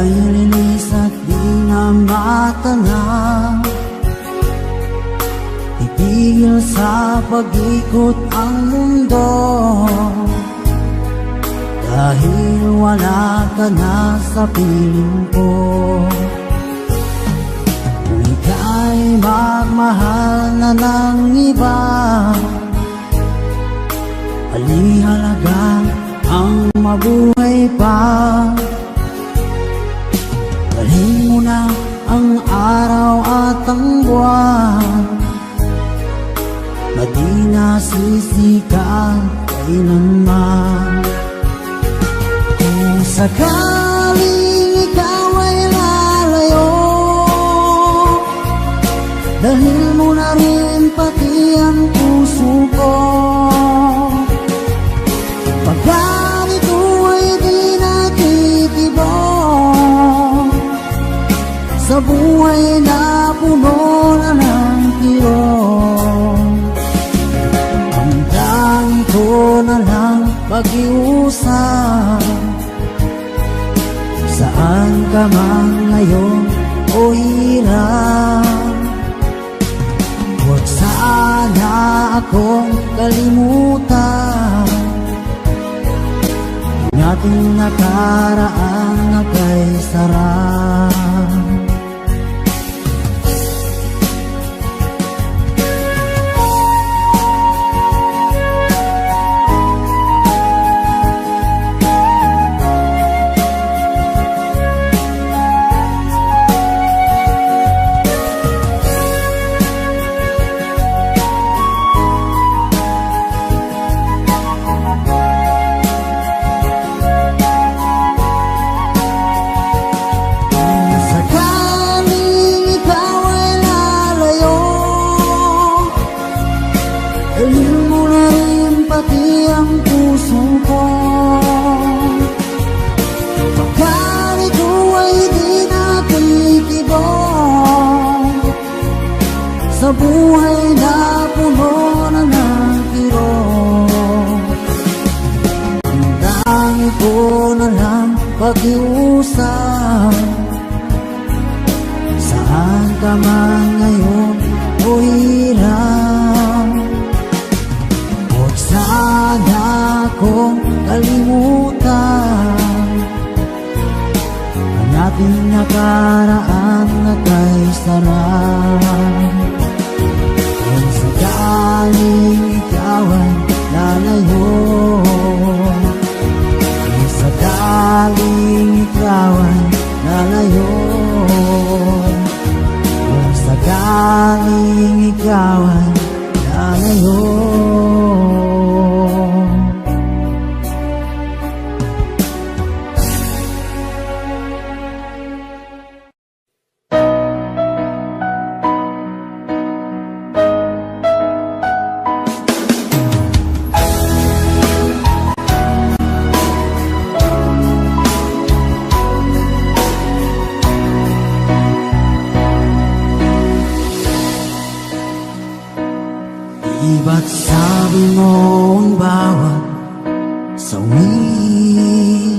ay linis at di na matanaw. Itigil sa pag-ikot ang mundo, dahil wala ka na sa piling ko. Kung ika'y magmahal na ng iba, halihalaga ang mabuhay pa. Dalhin mo na ang araw at ang buwan, na di nasisikat kailanman. Kung sakaling ikaw ay lalayo, dalhin mo na rin pati ang puso ko. Pagkat ito ay di natitibok sa buhay na puno na ng kirot, ang dahil ko na lang pag-iusap. Saan ka man ngayon o hirap, huwag sana akong kalimutan ang ating nakaraan na kay sarap. Dalhin mo na rin pati ang puso ko. Pagkat ito ay di natitibok sa buhay na puno na ng kirot, ang dahil ko na lang pag-iusap. Saan ka man ngayon o hirap, huwag sana akong kalimutan ang ating nakaraan na kay sarap. Kung sakaling ikaw ay lalayo, kung sakaling ikaw ay lalayo, kung sakaling ikaw ay lalayo. Ba't sabi mo ang bawat sawi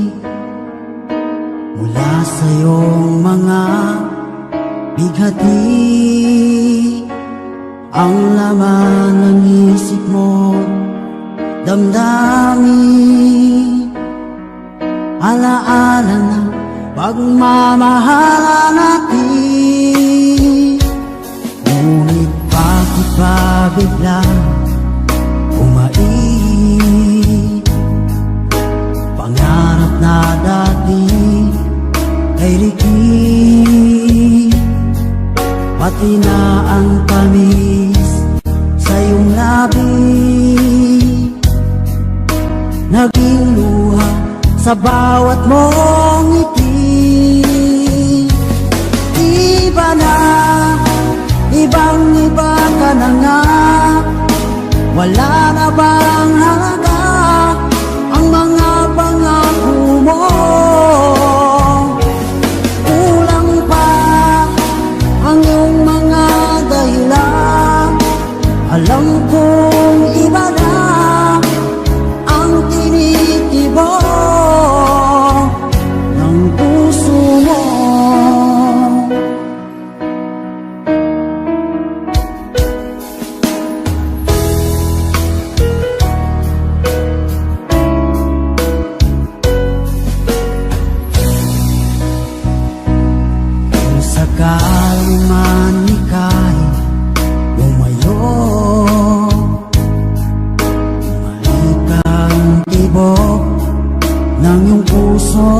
mula sa iyong mga bighati, ang laman ng isip mo, damdamin, alaala na pagmamahalan natin. Ngunit bakit ba biglang pangarap na dati ay likid, pati na ang tamis sa iyong labi, naging luha sa bawat mong ngiti. Iba na, ibang-iba ka na nga, wala na bang halaga ang mga pangako mo? Kulang pa ang iyong mga dahilan, alam kong iba na ang tinitibok ng puso mo. iyong puso.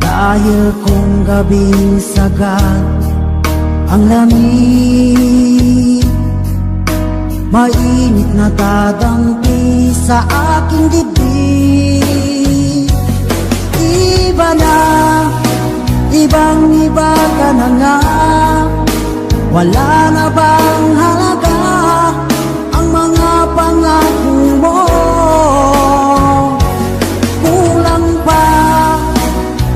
Dahil kung gabing sagad ang lamig, mainit na dadampi sa aking dibdib. Iba na, ibang iba ka na nga. Wala na bang halaga ang mga pangako mo? Kulang pa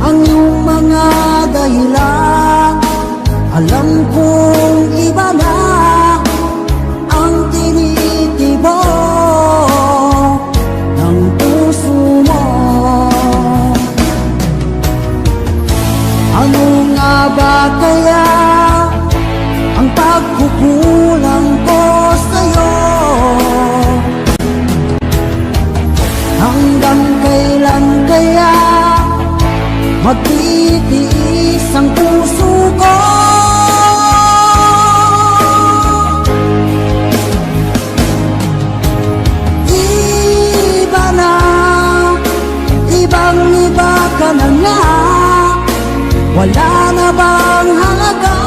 ang iyong mga dahilan. Alam kong iba na ang tinitibok ng puso mo. Ano nga ba kaya ang pagkukulang ko sa'yo? Hanggang kailan kaya magtitiis ang puso ko? Iba na, ibang iba ka na nga. Wala na bang halaga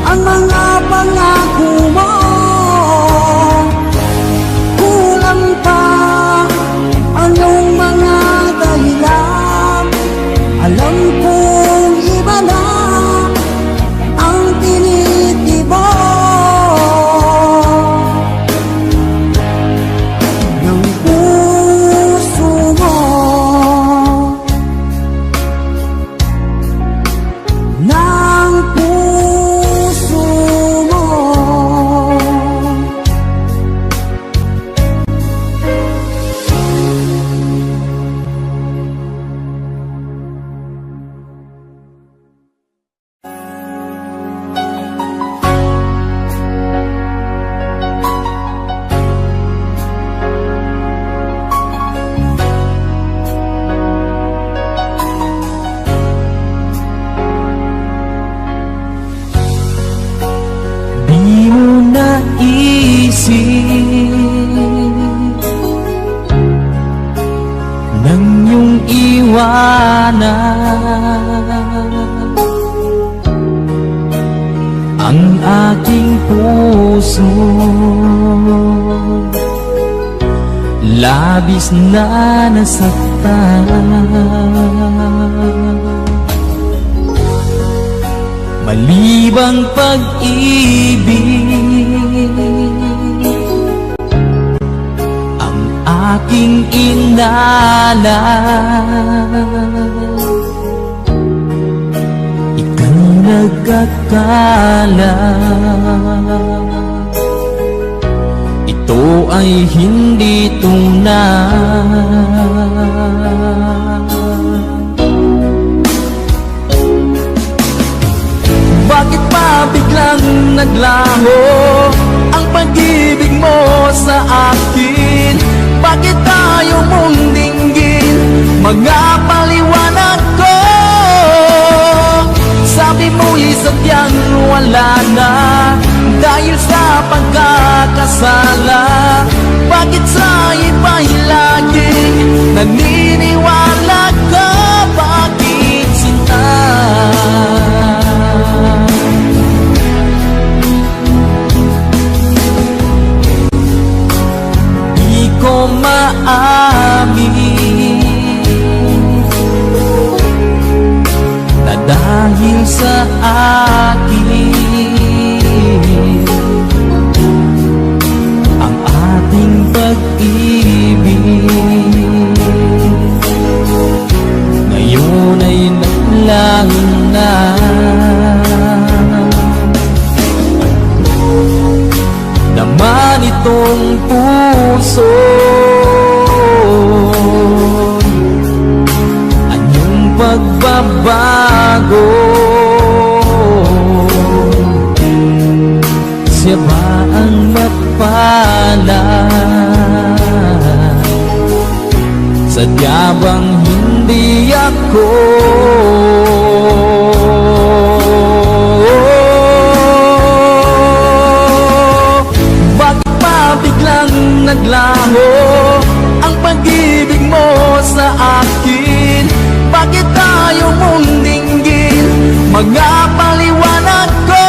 ang mga pangako mo? Kulang pa ang iyong mga dahilan. Alam kong iba na ang tinitibok ng puso mo. Ng puso mo. Di mo naisip nang iyong iwanan ang aking puso. Labis na nasaktan, malibang pag-ibig ang aking inalan. Ikaw nagkakala ito ay hindi tunay. Bakit pa biglang naglaho ang pag-ibig mo sa akin? Bakit tayo mong dinggin mga paliwanag ko? Sabi mo'y sadyang wala na dahil sa pagkakasala. Bakit sa iba'y laging naniniwala ka? Bakit sinta? Ko maamin na dahil sa akin ang ating pag-ibig ngayon ay naglaho na. Naman itong puso anyong pagbabago. Siya ba ang mapala? Sadya bang hindi ako? Biglang naglaho ang pag-ibig mo sa akin? Bakit tayo mong dinggin? Mga paliwanag ko.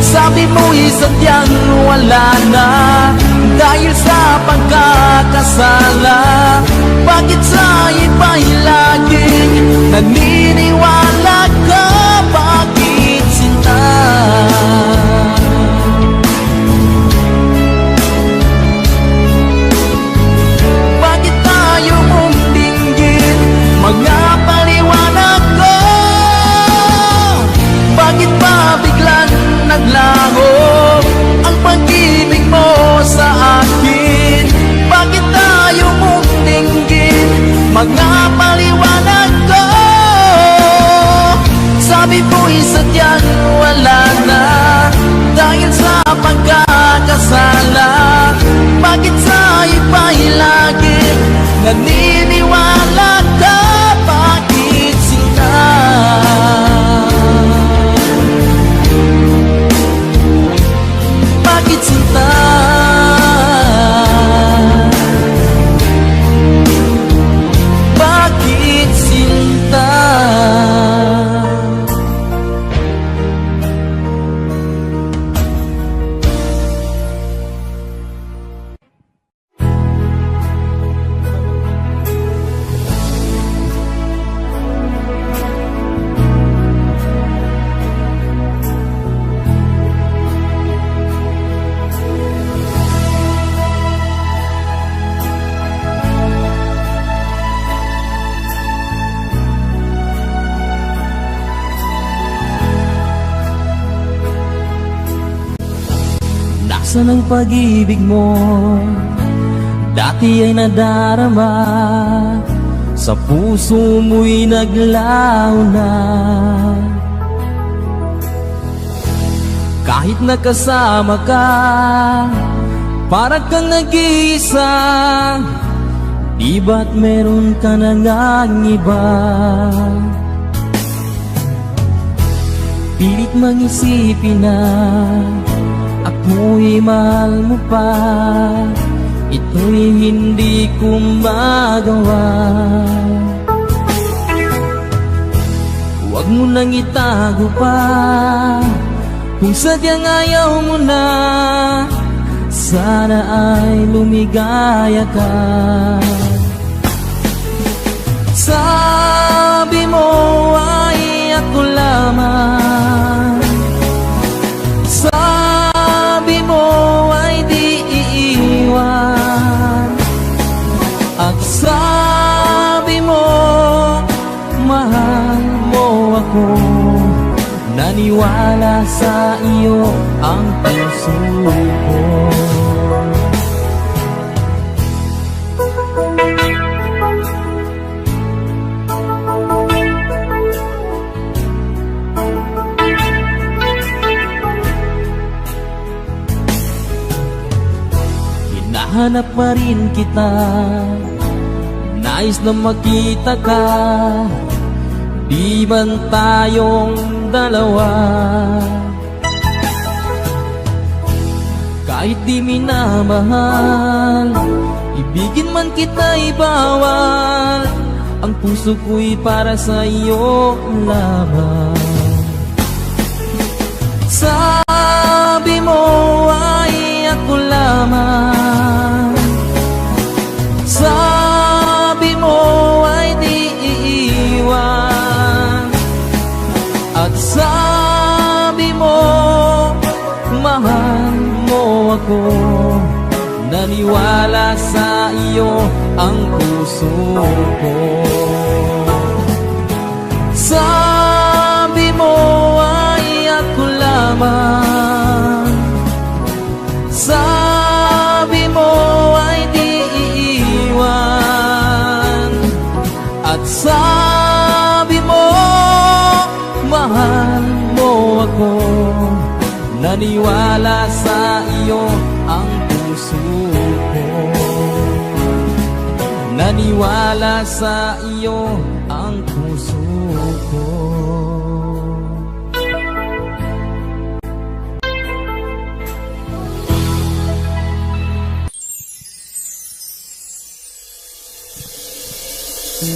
Sabi mo'y sadyang wala na dahil sa pagkakasala. Bakit sa iba'y laging naniniwala ka? Bakit sinta? Bakit tayo mong dinggin? Mga paliwanag ko. Bakit ba biglang naglaho ang pag-ibig mo sa akin? Bakit tayo mong dinggin? Mga paliwanag ko. Sabi mo'y sadyang wala na dahil sa pagkakasala. Bakit sa iba'y laging naniniwala ka? Bakit sinta? Bakit sinta? Bakit sinta? Nasaan ang pag-ibig mo? Dati ay nadarama, sa puso mo'y naglaho na. Kahit nakasama ka, para kang nag-iisa. Di ba't meron ka na ngang iba? Pilit mang isipin na ako'y mahal mo pa. Ito'y hindi ko magawa. Huwag mo nang itago pa kung sadyang ayaw mo na. Sana ay lumigaya ka. Sabi mo ay ako lamang. Sabi mo ay di iiwan. At sabi mo mahal mo ako. Naniwala sa iyo ang puso ko. Hinahanap pa rin kita, nais na makita ka. Di man tayong dalawa, kahit di minamahal, ibigin man kita'y bawal. Ang puso ko'y para sa iyo lamang. Sabi mo ay ako lamang. Sabi mo ay di iiwan. At sabi mo mahal mo ako. Naniwala sa iyo ang puso ko. Sabi mo ay ako lamang. Sabi mo ay di iiwan. At sabi mo mahal mo ako. Naniwala sa iyo ang puso ko. Naniwala sa iyo ang puso ko. Bakit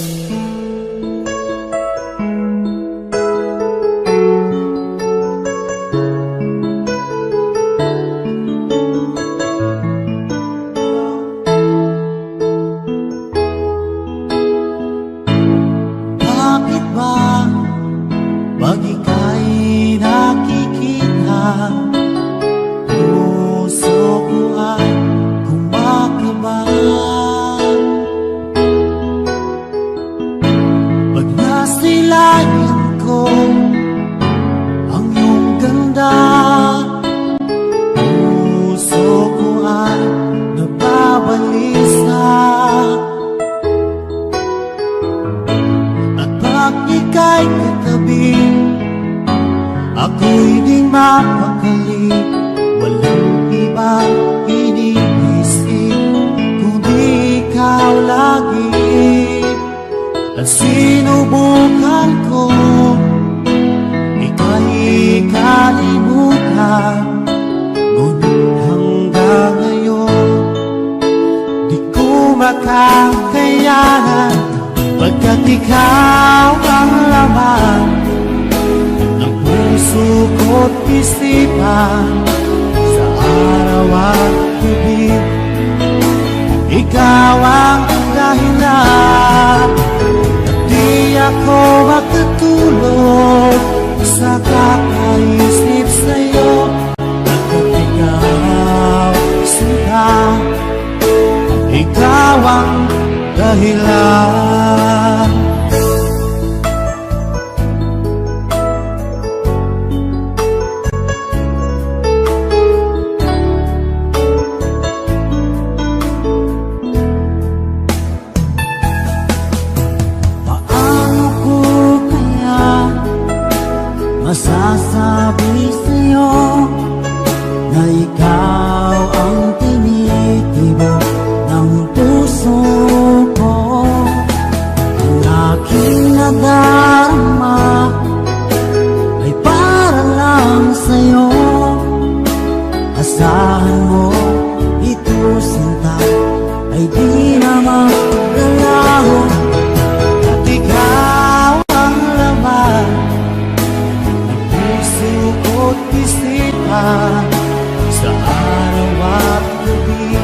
ba pag ika'y nakikita, puso ko ay kumakaba? Pag nasilayan ko ang iyong ganda, puso ko ay nababalisa. At pag ika'y katabi, ako'y di mapakali. Walang ibang iniisip kundi ikaw lagi. At sinubukan ko ika'y kalimutan, ngunit hanggang ngayon di ko makakayanan, pagkat ikaw ang laman ng puso ko't isipan. Sa araw at gabi, ikaw ang dahilan. At di ako makatulog sa kakaisip sa'yo, pagkat ikaw sinta, ikaw ang dahilan. Paano ko kaya masasabi sa'yo na ikaw ang tinitibok ng puso ko? Ang aking nadarama ay para lang sa'yo. Asahan mo ito, sinta, ay di naman lalaho. At ikaw ang laman ng puso ko't isipan. Sa araw at gabi,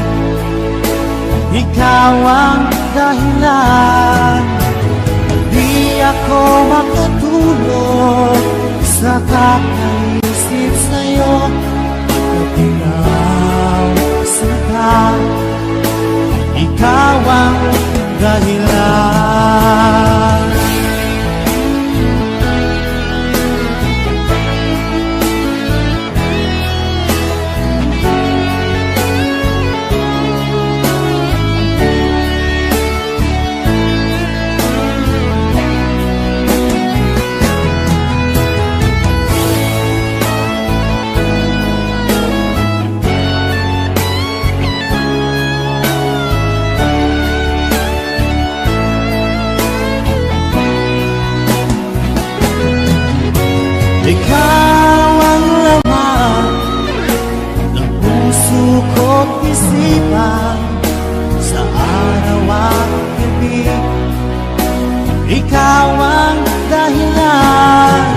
ikaw ang dahilan. Di ako makatulog sa kakaisip sa'yo, pagkat ikaw sinta, ikaw ang dahilan. Ikaw ang laman ng puso ko't isipan. Sa araw at gabi, ikaw ang dahilan.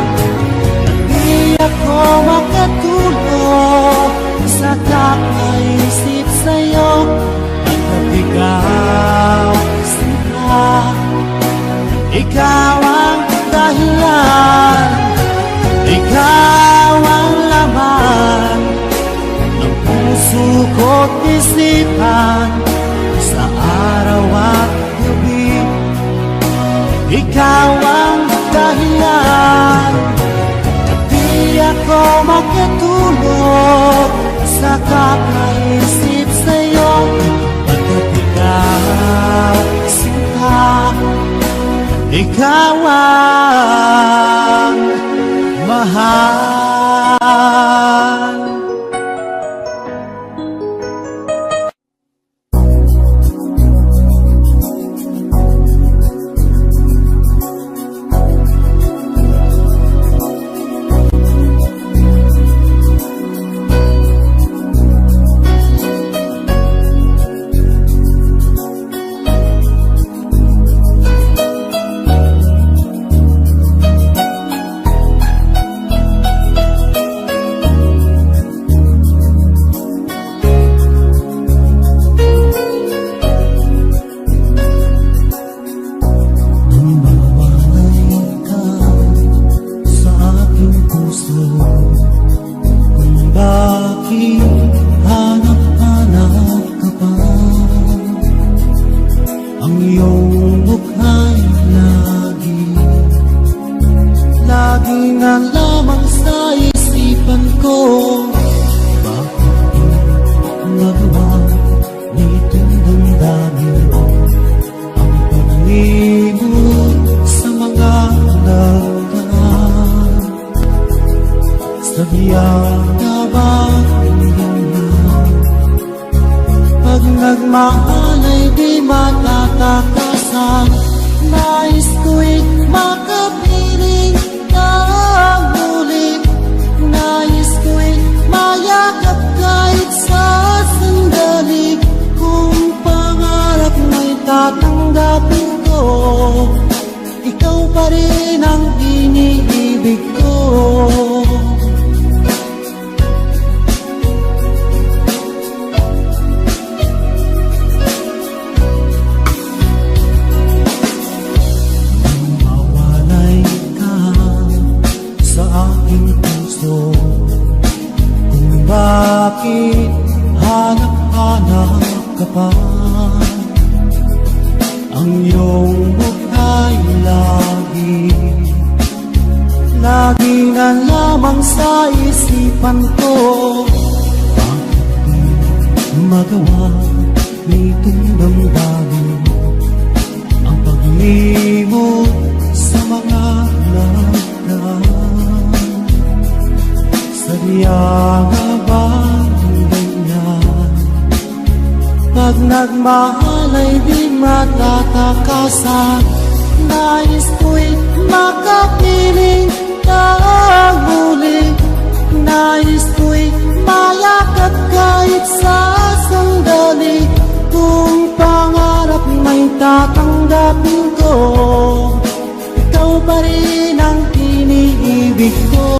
At di ako makatulog sa kakaisip sa'yo, pagkat ikaw sinta, ikaw ang dahilan. Ikaw ang laman ng puso ko't isipan. Sa araw at gabi, ikaw ang dahilan. At di ako makatulog sa kakaisip sa'yo, pagkat ikaw sinta, ikaw ang mahal. ang iyong mukha'y lagi na lamang sa isipan ko. Bakit nagawa nitong damdamin ang pag-ibig sa mga nagdaan? Sabihan ka ba ganyan? Pag nagmahal ay di matatakasan. Nais ko'y makapiling ang muli. Nais ko'y mayakap kahit sa sandali. Kung pangarap mo'y tatanggapin ko, ikaw pa rin ang iniibig ko. Bakit hanap-hanap ka pa? Ang iyong mukha'y lagi na lamang sa isipan ko. Bakit magawa nitong damdamin ang paglimot sa mga nagdaan? Sadya nga ba ganyan? Pag nagmahal ay di matatakasan. Nais ko'y makapiling ang muli. Nais ko'y mayakap kahit sa sandali. Kung pangarap may tatanggapin ko, ikaw pa rin ang iniibig ko.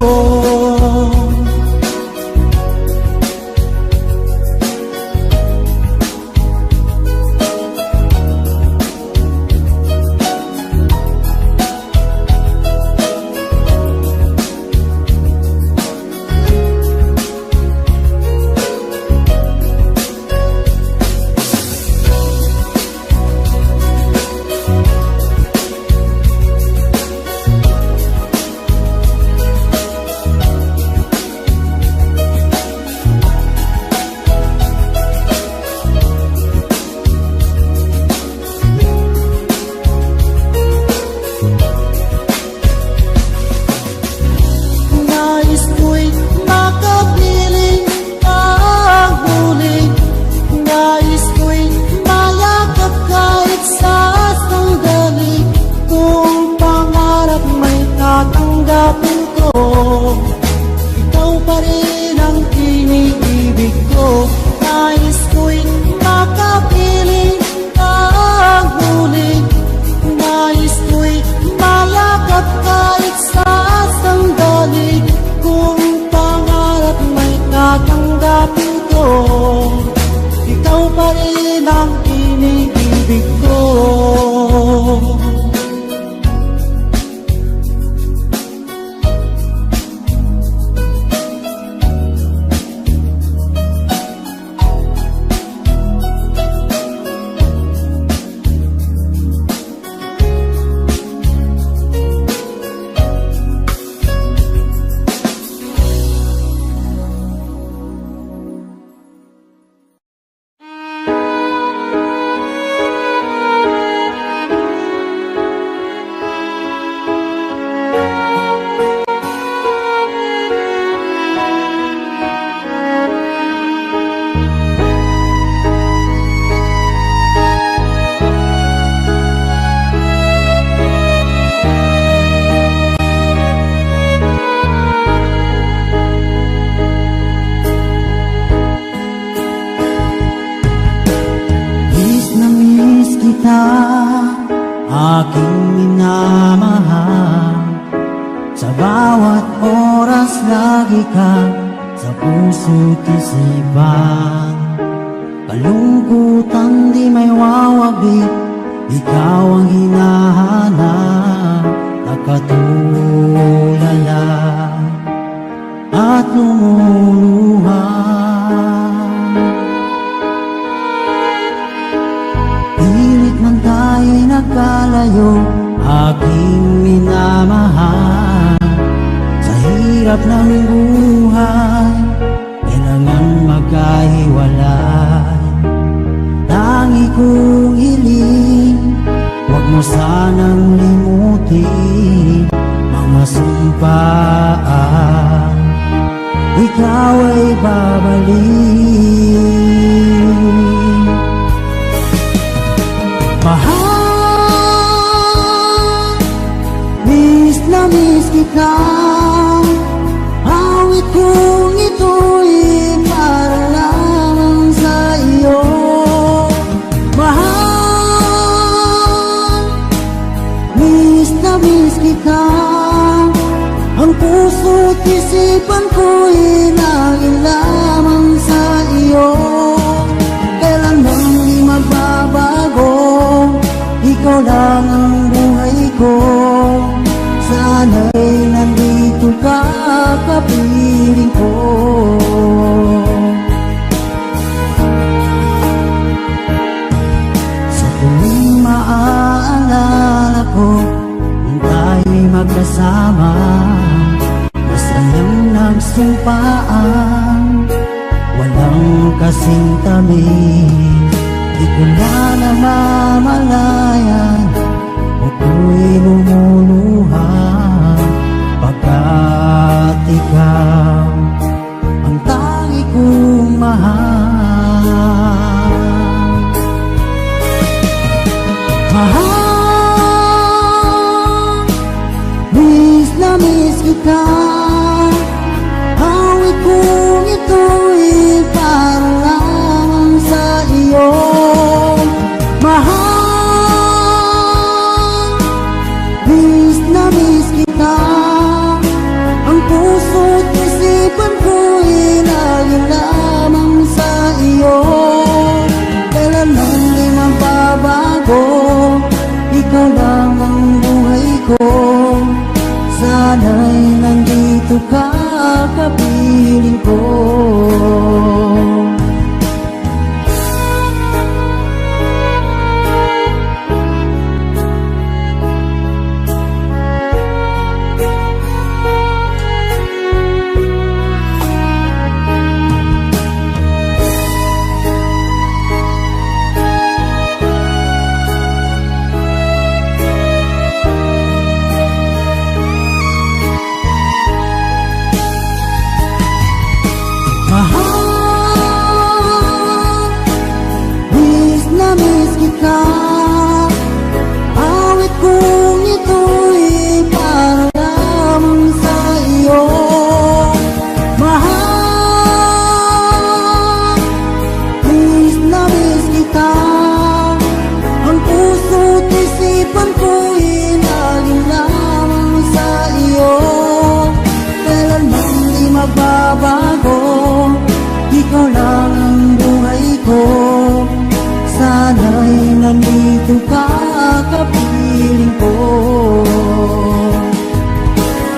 Ikaw pa rin ang iniibig ko. Nais ko'y makapiling ang huli. Nais ko'y mayakap kahit sa sandali. Kung pangarap may tatanggapin ko, ikaw pa rin ang iniibig ko. Aking minamahal, sa bawat oras lagi ka sa puso't isipan. Kalungkutan di may wawabi, ikaw ang hinahanap. Nakatulala at lumuluha. Pilit man tayo nang limutin mga sumpaan, ikaw ay babalik. Mahal, miss na miss kita. Awit kong ito'y para lang sa iyo. Mahal, miss na miss kita. Ang puso't isipan ko'y lagi lamang sa iyo. Kailanman di magbabago, ikaw lang ang buhay ko. Sana'y nandito ka, kapiling ko. Sa tuwing maaalala ko kung tayo'y magkasama, masayang nagsumpaan, walang kasing tamis. Di ko na namamalayan, ako'y lumuluha pagkat ikaw ang tangi kong mahal. Mahal, miss na miss kita. Awit kong ito'y para lamang sa iyo. Mahal, miss na miss kita. Ang puso't isipan ko'y lagi lamang sa iyo. Kailanman di magbabago, ikaw lang ang buhay ko. Sana'y nandito ka, kapiling ko. Awit kong ito'y para lamang sa iyo. Mahal, miss na miss kita. Ang puso't isipan ko'y lagi lamang sa iyo. Kailanman di magbabago, ikaw lang ang buhay ko. Sana'y nandito ka, kapiling ko.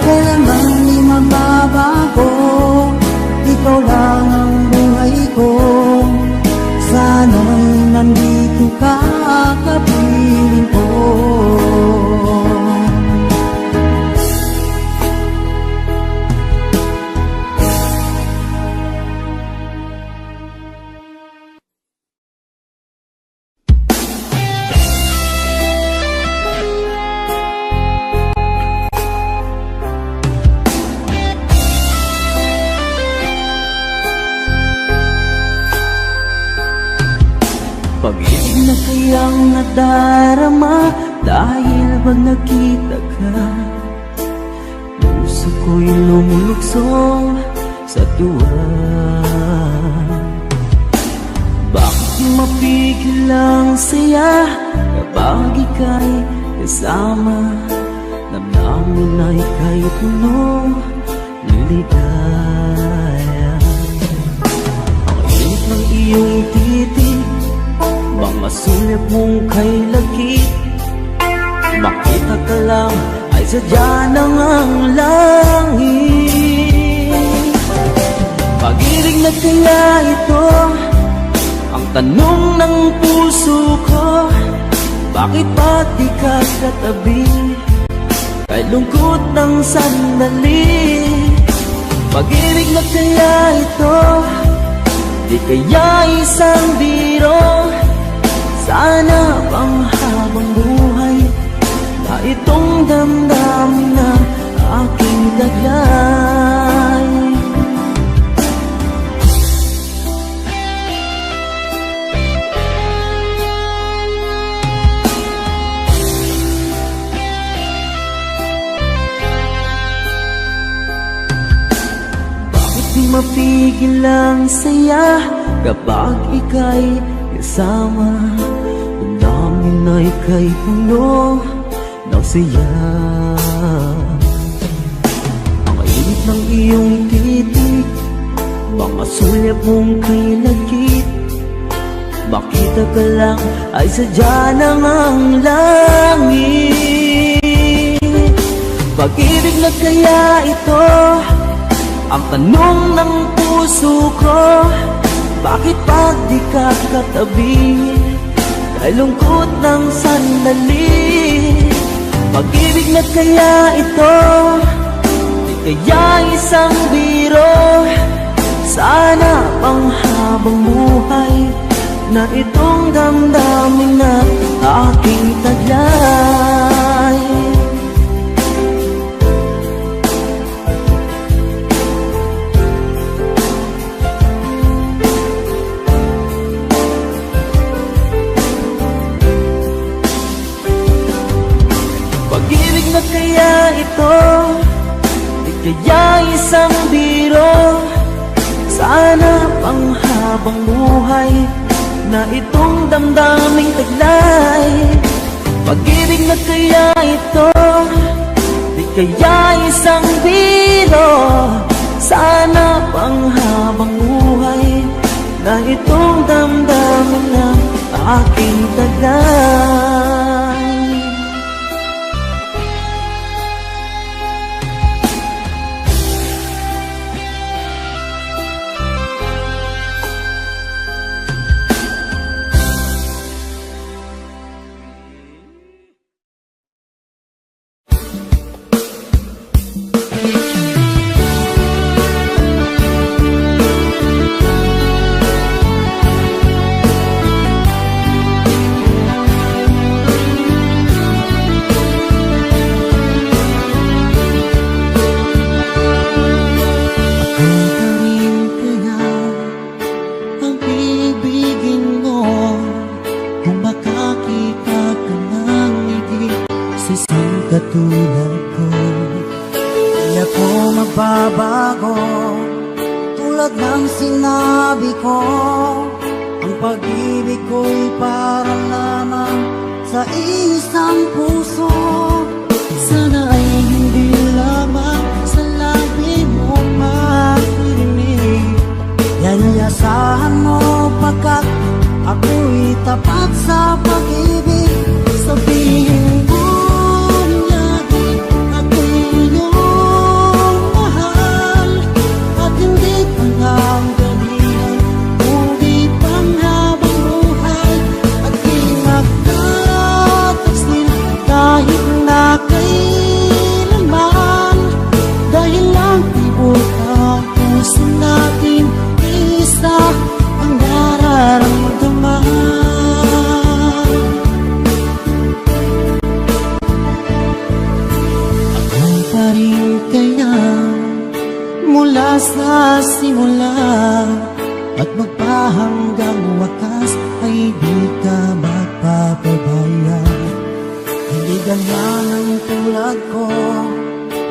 Kailanman di magbabago, ikaw lang ang buhay ko. Sana'y nandito ka, kapiling ko. Pag-ibig na kayang nadarama dahil pag nakita ka, puso ko'y lumuluksong sa tuwa. Bakit di mapigil ang saya kapag ika'y kasama? Namnamin na ika'y punong ligaya. Ang init ng iyong titig, mga sulyap mong kay laki, makita ka lang ay sadya ng ang langit. Pag-ibig na kaya ito ang tanong ng puso ko. Bakit pa di ka katabi kay lungkot ng sandali? Pag-ibig na kaya ito, di kaya isang biro? Sana pang habang buhay mapigil ang saya kapag ika'y kasama. Ang namin ay kay puno ng saya. Ang init ng iyong titig, mga sulyap mong kay lagkit, makita ka lang ay sadya ng ang langit. Pag-ibig na kaya ito ang tanong ng puso ko? Bakit pag di ka katabi ay lungkot ng sandali? Pag-ibig na kaya ito, di kaya isang biro? Sana pang habang buhay na itong damdamin na aking taglay. Pag-ibig na kaya ito, di kaya isang biro? Sana pang habang buhay na itong damdaming taglay. Pag-ibig na kaya ito, di kaya isang biro? Sana pang habang buhay na itong damdamin na aking taglay. Katulad ko, di ako magbabago. Tulad ng sinabi ko, ang pag-ibig ko'y para lamang sa isang puso. Sana ay hindi lamang sa labi mo maririnig. Yayasahan mo pagkat ako'y tapat sa pag-ibig. Sabihin mo sa simula at magpahanggang wakas ay di ka magpapabaya. Hindi ganyan ang tulad ko,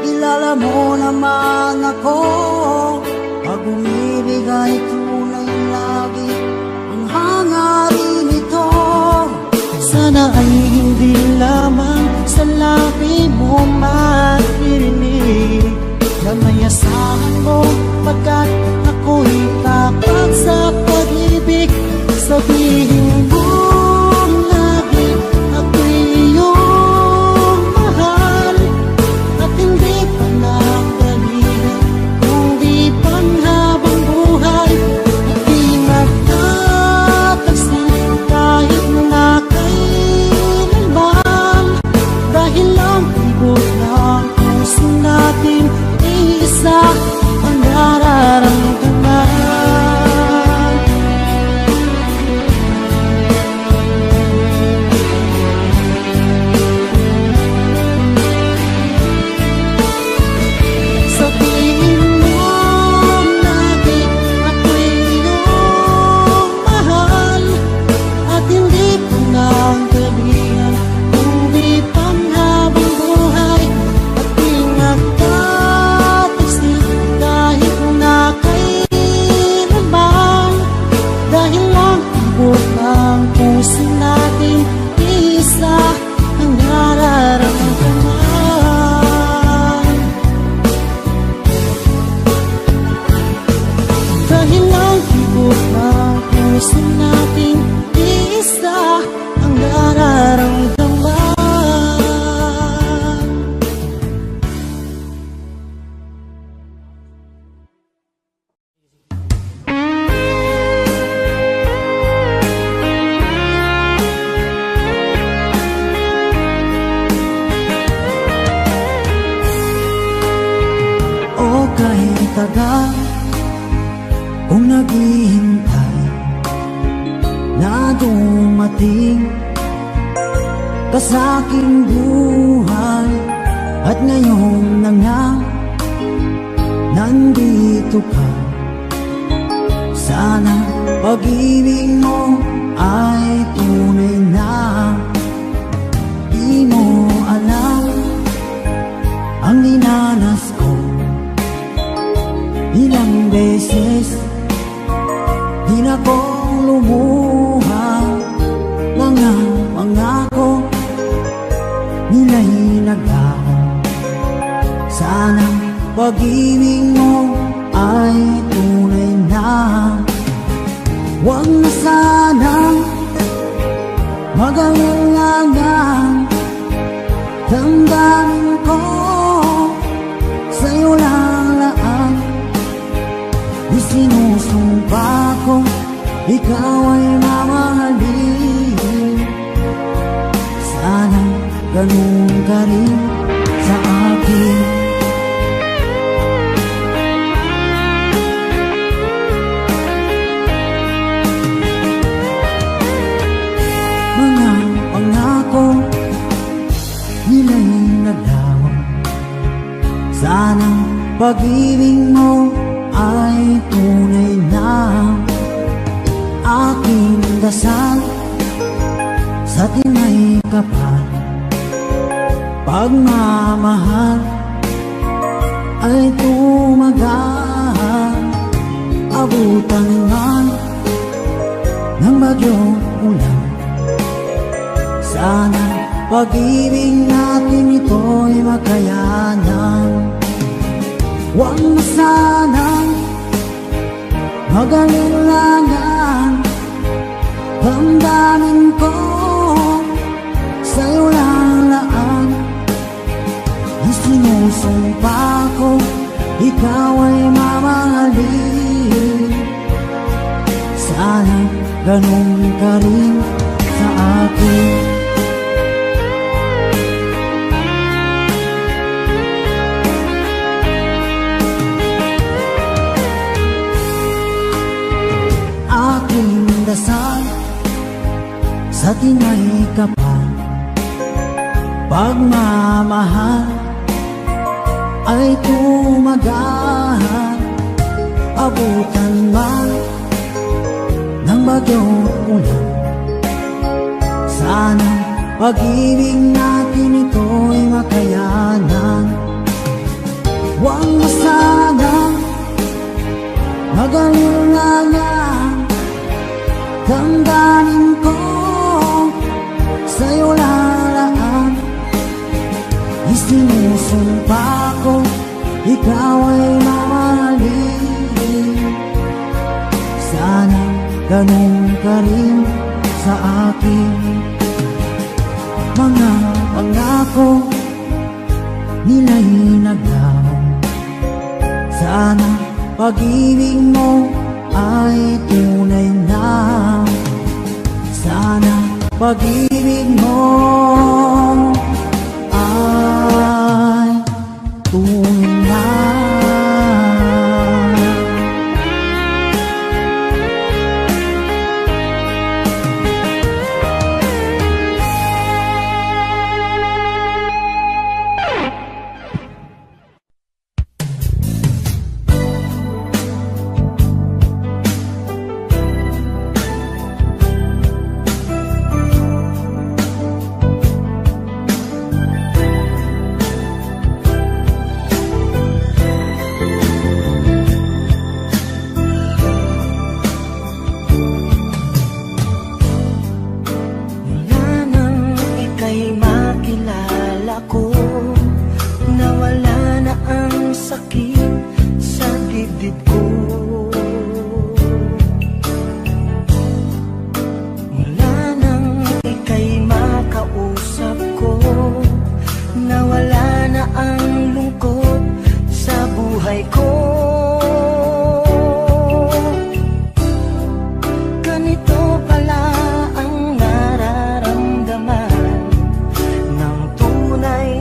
kilala mo naman ako. Pag umibig ay tunay lagi ang hangarin ito. Sana ay hindi lamang sa labi mo maririnig. Namayasahan mo pagkat ako'y tapat sa pag-ibig. Sabihin mo lagi ako'y iyong mahal at hindi pa nagdalihan kundi panghabang buhay. At di magtatagsin kahit na kailanman. matagal kung naghihintay na dumating ka sa aking buhay. At ngayon na nga nandito ka. Sana pag-ibig mo ay tunay na. Di mo alam ang dinanas ko. Ilang beses di na ko lumuha. Mga pangako nila'y naglaho. Sana pag-ibig mo ay tunay na. Huwag na sanang mag-alangan. Damdamin ko sa'yo lang laan. Isinusumpa ko ikaw ay mamahalin. Sana ganun ka rin sa akin. Mga pangako nila'y naglaho. Sana pag-ibig mo ay tunay na. Aking dasal sa tinay kapal, pagmamahal ay tumagal. Abutan man ng bagyong ulan. Sana pag-ibig natin ito'y makayanan. Huwag na sanang mag-alinlangan. Damdamin ko sa'yo lang laan. Isinusumpa ko ikaw ay mamahalin. Sana ganun ka rin sa akin. Aking dasal sa tinay kapal, pagmamahal ay tumagal. Abutan man ng bagyong ulan. Sana pag-ibig natin ito'y makayanan. Huwag na sanang mag-alinlangan. Damdamin ko sa'yo lalaan. Isinusumpa ko ikaw ay mamahalin. Sana ganun ka rin sa akin. Mga pangako nila'y naglaho. Sana pag-ibig mo ay tunay na. Sana pag-ibig mo ay tunay na. Tunay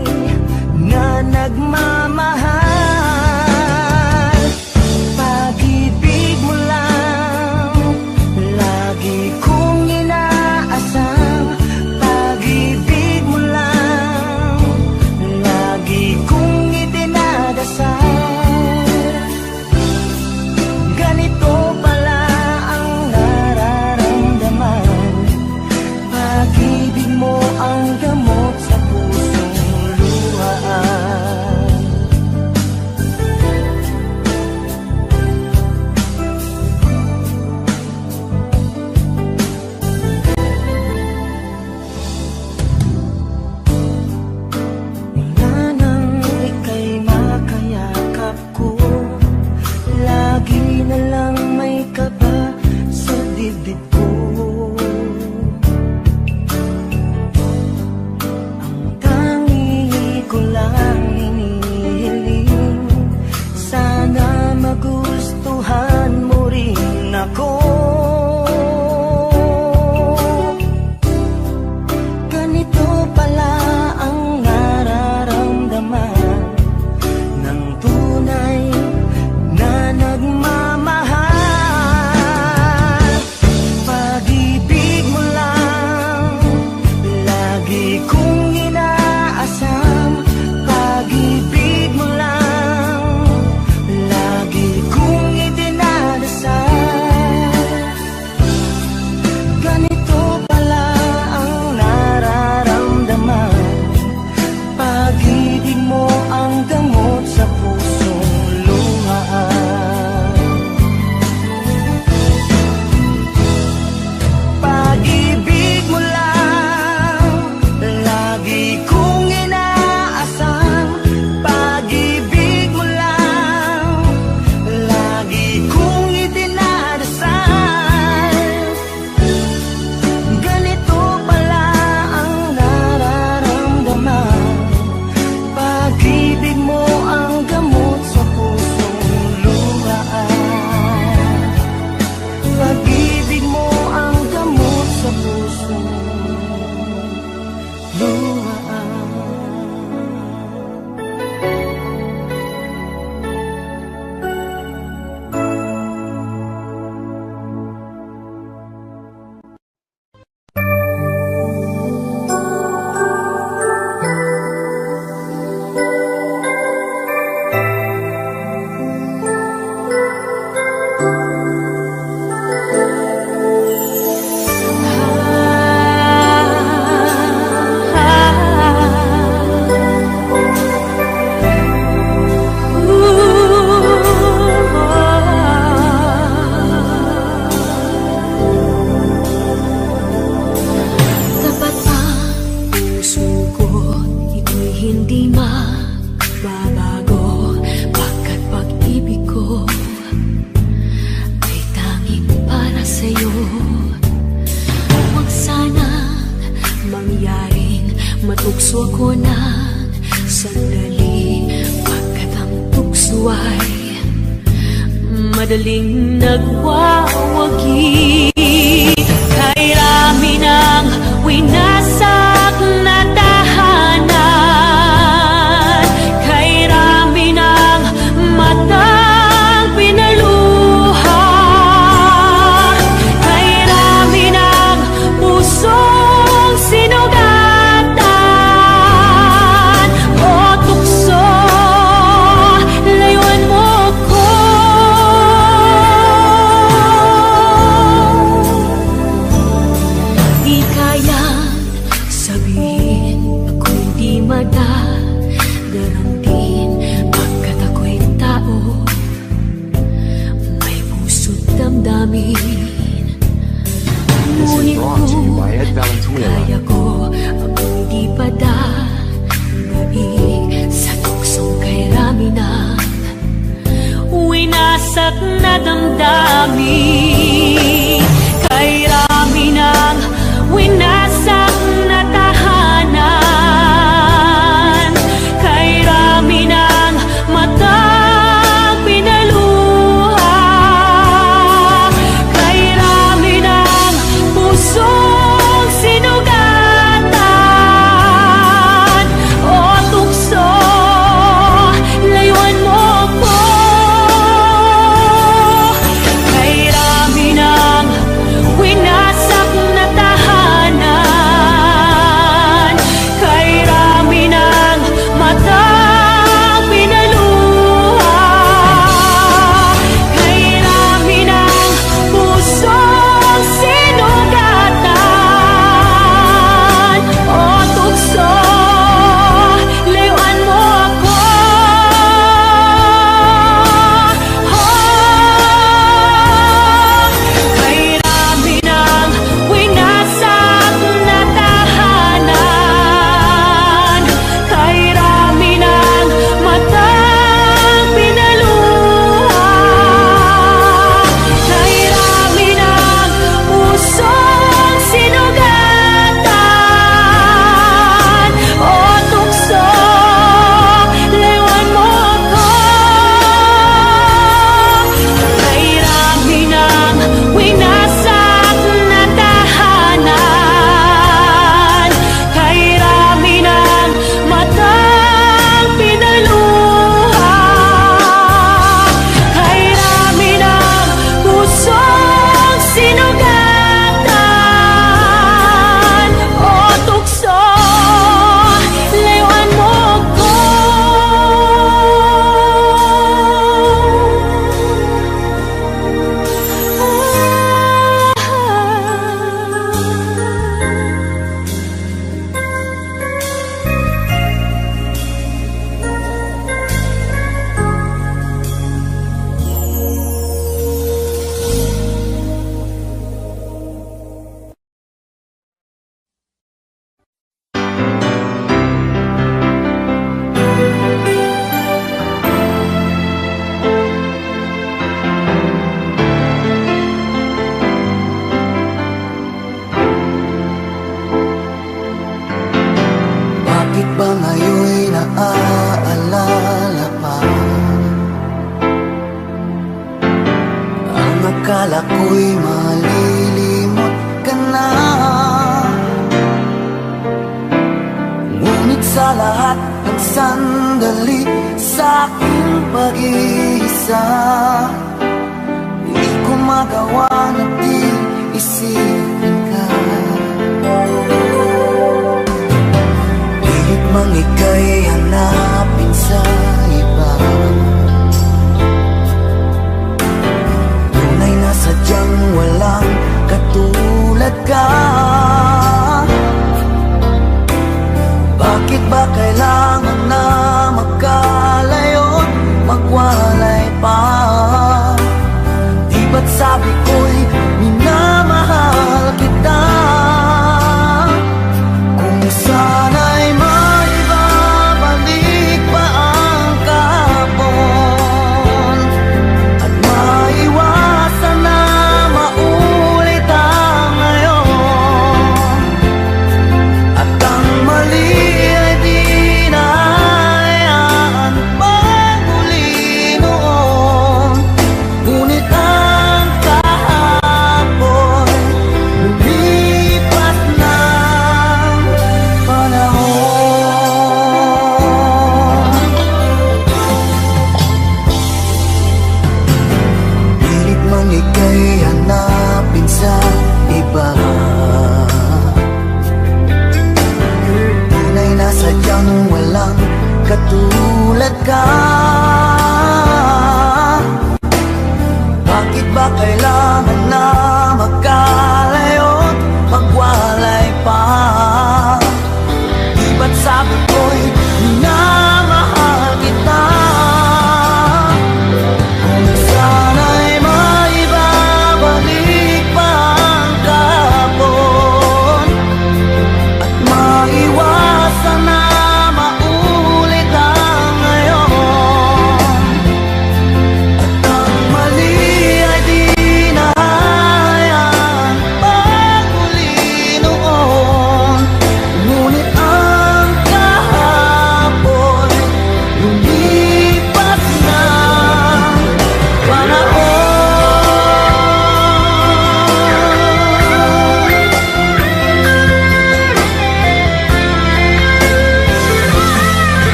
Tapat ang puso ko, ito'y hindi mababago. Pagkat pag-ibig ko ay tanging para sa'yo. Huwag sanang mangyaring matukso ako ng sandali. Pagkat ang tukso ay madaling nagwawagi. Kay rami ng winasak na tahanan, kay rami ng matang pinaluha, kay rami ng pusong sinugatan. O tukso, layuan mo ko. Di kayang sabihin ako hindi madadaramdin. Pagkat ako'y tao, may puso't damdamin. Ngunit kung kaya ko akong di padadaig sa tuksong kay rami ng winasak na damdamin. Kay rami ng winasak na tahanan, kay rami ng matang pinaluha, kay rami ng pusong sinugatan. O tukso, layuan mo ko. Kay rami ng winasak na tahanan, kay rami ng matang pinaluha, kay rami ng pusong sinugatan. O tukso, layuan mo ako. Kay rami ng winasak na tahanan, kay rami ng matang pinaluha, kay rami ng pusong sinugatan. O tukso, layuan mo ako. Kay rami ng winasak na tahanan, kay rami ng matang pinaluha, kay rami ng pusong sinugatan. O tukso, layuan mo ko. Bakit ba ngayon'y naaalala pa ang akala ko'y malilimot ka na? sa lahat ng sandali sa aking pag-iisa, hindi ko magawa na di isipin ka. Pilit mang ika'y hanapin sa iba, tunay na sadyang walang katulad ka. Bakit ba kailangan na magkalayo, magwalay pa? Di ba't sabi ko'y minamahal kita? Kung sana'y maibabalik pa ang kahapon, at maiwasan na maulit ang ngayon, at ang mali ay di na hayaan magmuli noon. Ngunit ang kahapon lumipas ng panahon. Pilit mang ika'y hanapin sa iba, tunay na sadyang walang katulad ka. Bakit ba kailangan na magkalayo, magwalay pa? Di ba't sabi ko'y minamahal kita? Kung sana'y maibabalik pa ang kahapon, at maiwasan na maulit ang ngayon, at ang mali ay di na hayaan magmuli noon. Ngunit ang kahapon lumipas ng panahon.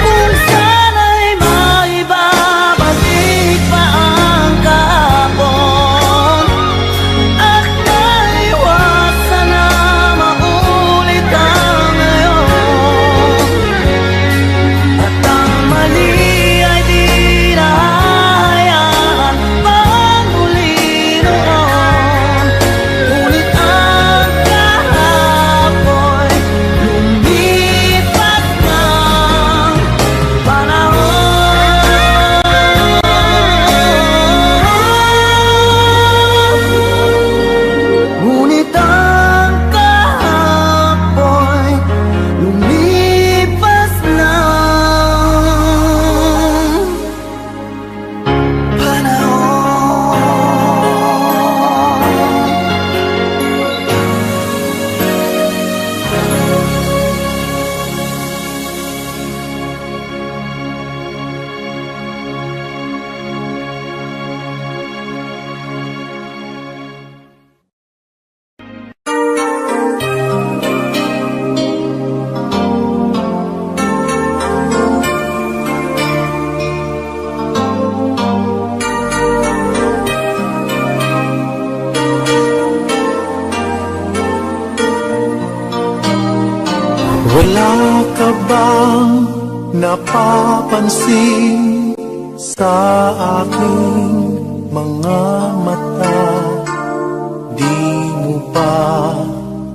Kung sana'y maibabalik pa ang kahapon, at maiwasan na maulit ang ngayon, at ang mali ay di na hayaan magmuli noon. Ngunit ang kahapon lumipas ng panahon. Ngunit ang kahapon lumipas ng panahon. Wala ka bang napapansin sa aking mga mata? Di mo ba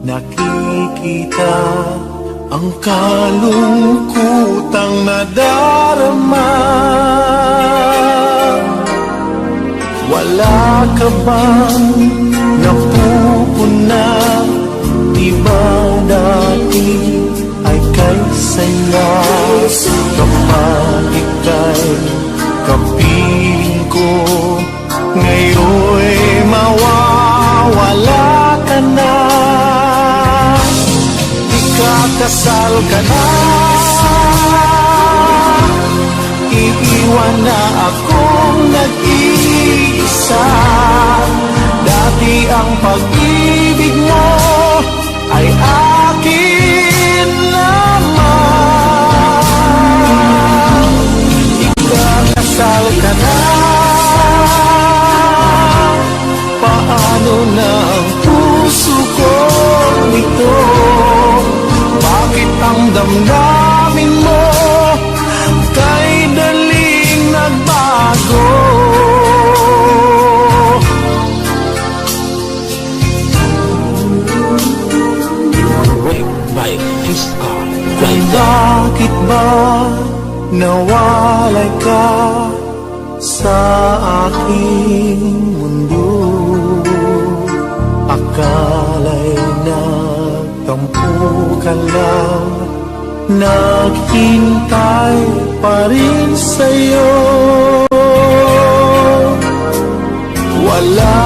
nakikita ang kalungkutang nadarama? Wala ka bang napupuna? Di ba dati ay kay saya? Kapag ika'y kapiling ko, ngayon'y mawawala ka na. Ikakasal ka na, iiwan na akong nag-iisa. Dati ang pag-ibig mo ay by his God. Bakit ba nawalay ka sa aking mundo? Akala'y nagtampo ka lang, naghintay pa rin sa'yo. Wala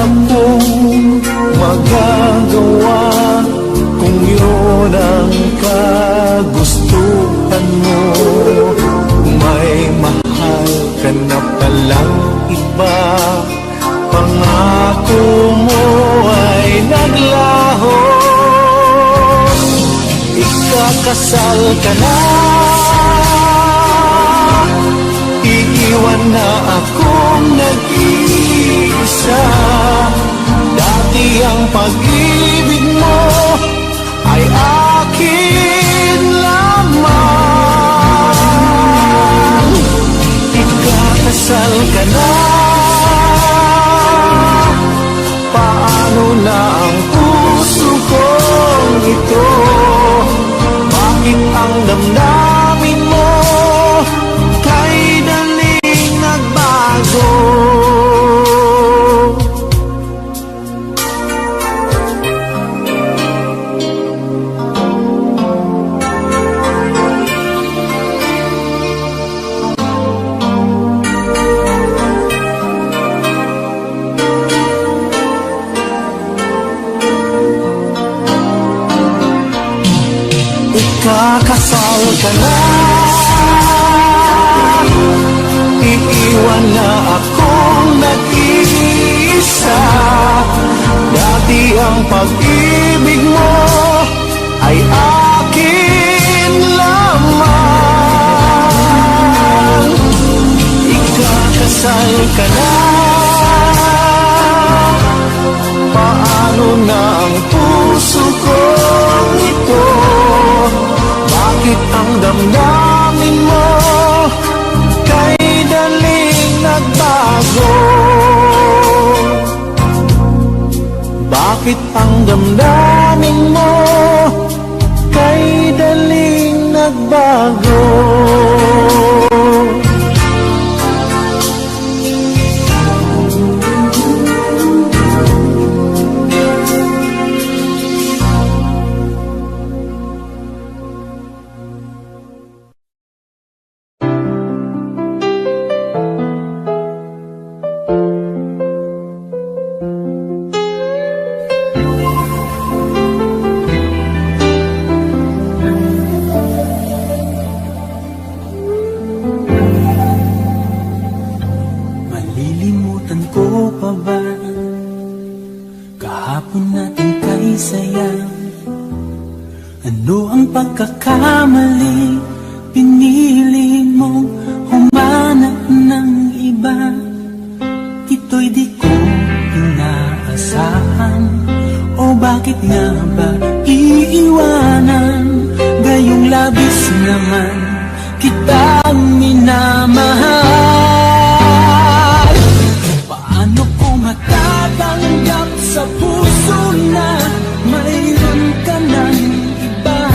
akong magagawa kung yun ang kagustuhan mo. May mahal ka na palang iba, pangako mo ay naglaho. Ikakasal ka na, iiwan na akong nag-iisa. Dati ang pag-ibig mo ay akin lamang. Ikakasal ka na, paano na ang puso kong ito? Bakit ang damdamin mo kay daling nagbago? Kakasal ka na, iiwan na akong nag-iisa. Dati ang pag-ibig mo ay akin lamang. Ikakasal ka na, paano na ang puso kong ito? Bakit ang damdamin mo kay daling nagbago? Bakit ang damdamin mo kay daling nagbago? Pagkakamali, pinili mong humanap ng iba. Ito'y di ko inaasahan. O bakit nga ba iiwanan? Gayong labis naman kitang minamahal. Paano ko matatanggap sa puso na mayroon ka ng iba?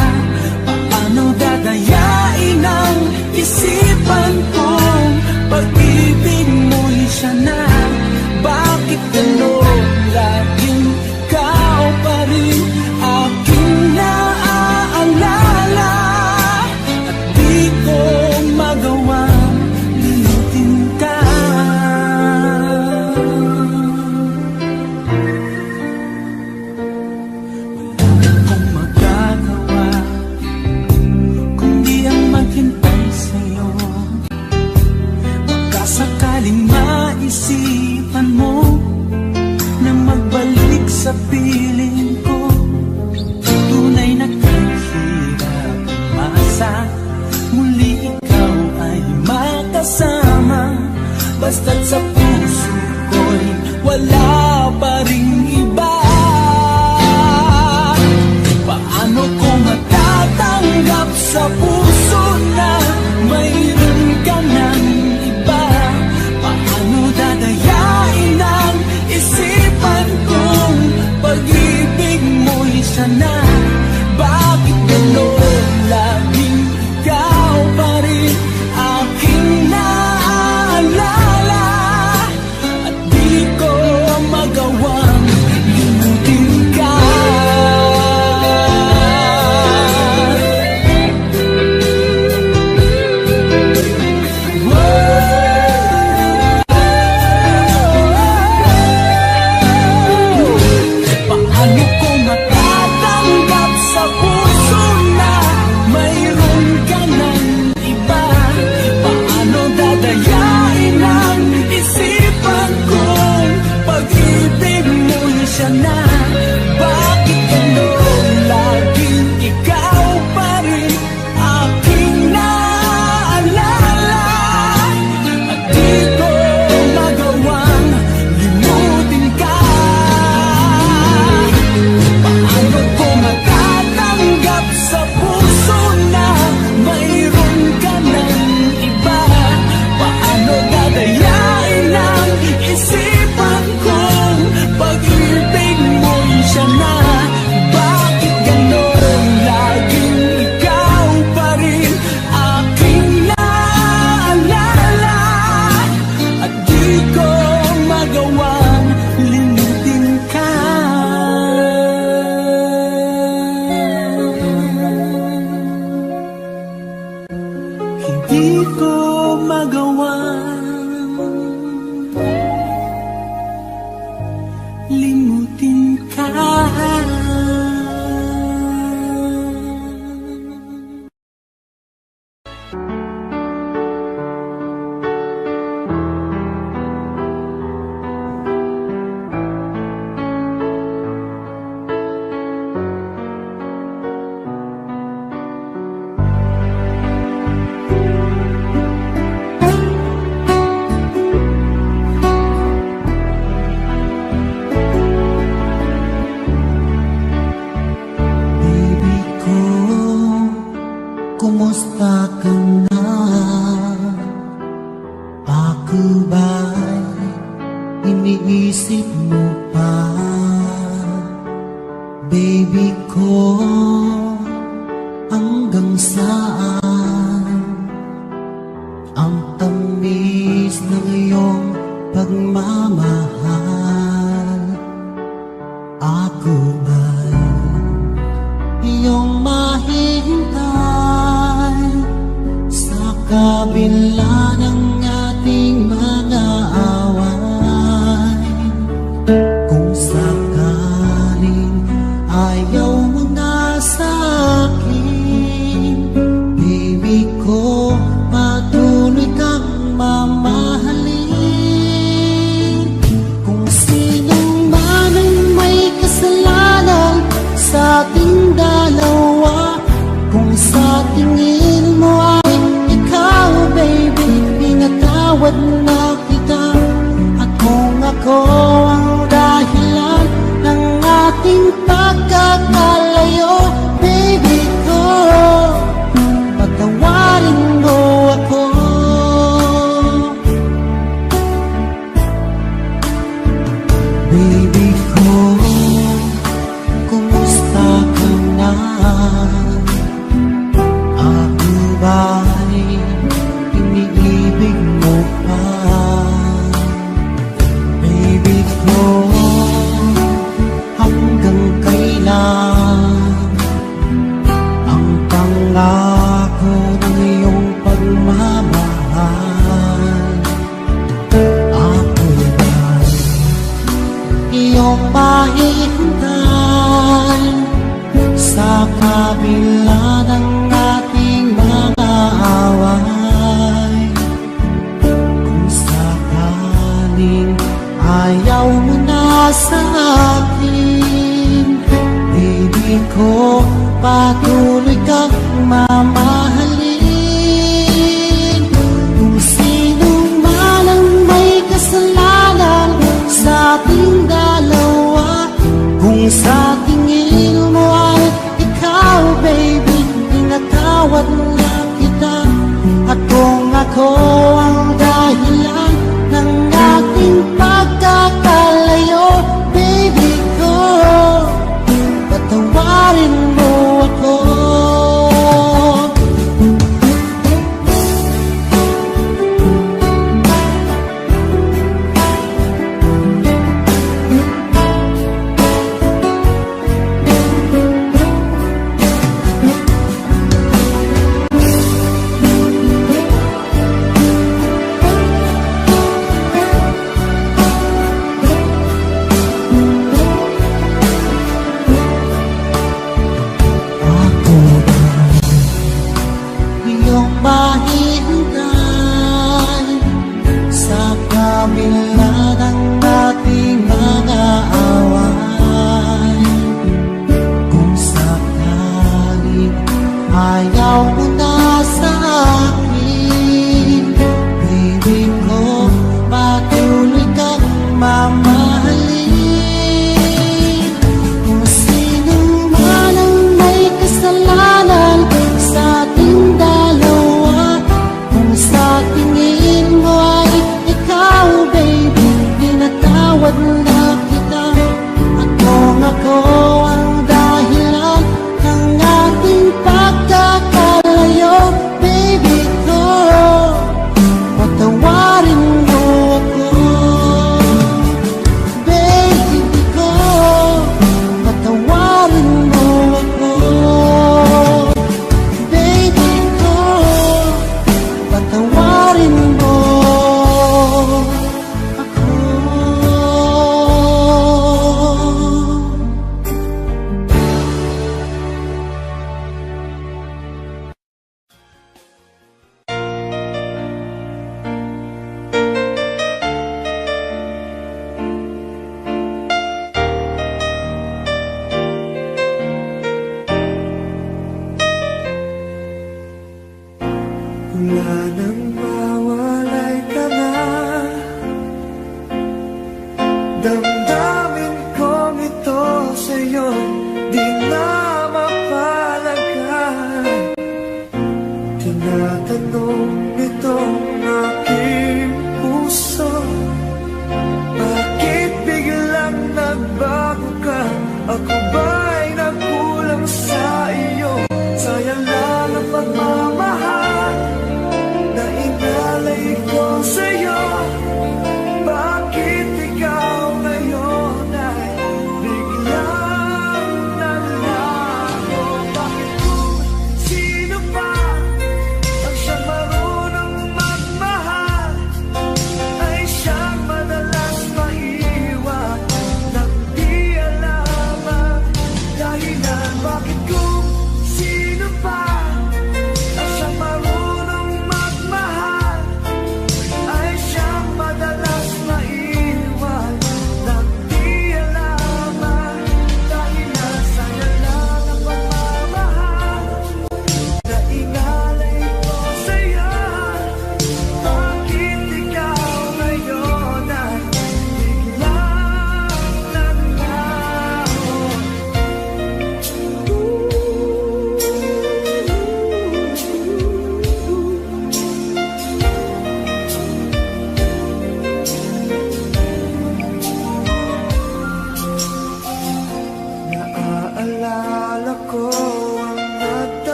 Dadayain ang isipan kong pag-ibig mo'y siya na. Bakit gano'n laging ikaw pa rin aking naaalala? At di ko kumusta ka na? Ako ba'y iniisip mo pa? Baby ko, hanggang saan ang tamis ng iyong pagmamahal? Ako ba'y iyong mahihintay sa kabila ng ating mga away? Kung sakaling ayaw mo na sa akin, baby ko, patuloy kang mamahalin. Kung sinong man ang may kasalanan sa ating dalawa, kung sa tingin mo ay ikaw, baby, pinatawad na kita. At kung ako ang dahilan ng ating pagkakalayo, baby ko, patawarin mo ako. Baby ko, kumusta ka na? Ako ba'y iniibig mo pa? Baby ko, hanggang kailan ang pangako ng iyong pagmamahal? Ako ba'y iyong mahihintay sa kabila ng ating mga away? Kung sakaling ayaw mo na sa akin, baby ko, patuloy kang mamahalin. Kung sino man ang may kasalanan sa ating dalawa, kung sa tingin mo ay ikaw, baby, pinatawad na kita. At kung ako ang dahilan ng ating pagkakalayo, baby ko, patawarin mo ako. Ako ba'y iyong mahihintay sa kabila ng ating mga away? Kung sakaling ayaw mo na sa akin, baby ko, patuloy kang mamahalin. Kung sino man ang may kasalanan sa ating dalawa, kung sa tingin mo ay ikaw, baby, pinatawad na kita. At kung ako ang dahilan ng ating pagkakalayo, baby ko, patawarin mo ako. Baby ko, patawarin mo ako. Baby ko, patawarin mo ako. Wala nang mawalay ka na, damdamin kong ito sa'yo, di na mapalagan.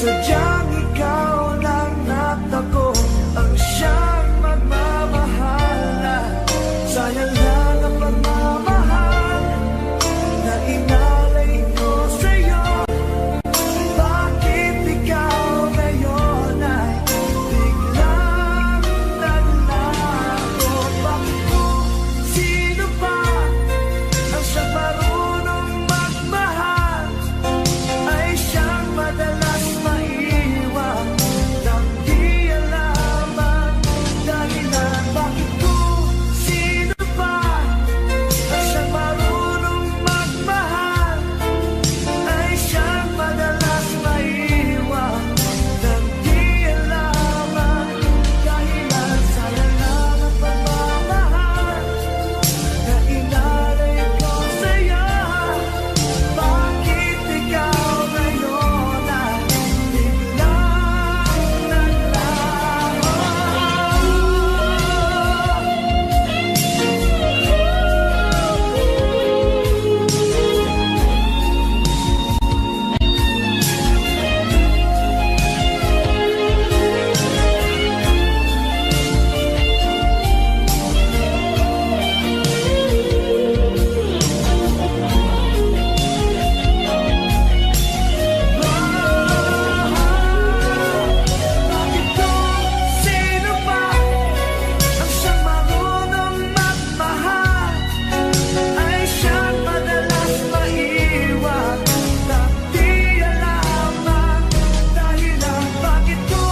sadyang ikaw lang natako ang siyang magmamahal na sayang lang ang pagmamahal na inalay ko sa'yo. Bakit ikaw ngayon ay biglang naglaho? Bakit mo sino ba ang siyang marunong magmahal ay siyang madalas maiwan nang di alam ang dahilan? Bakit ko sino ba ang siyang marunong magmahal ay siyang madalas maiwan nang di alam ang dahilan? Sayang lang ang pagmamahal na inalay ko sa'yo. Bakit ikaw ngayon ay biglang naglaho? Bakit ko sino ba ang siyang marunong magmahal ay siyang madalas maiwan nang di alam ang dahilan? Bakit ko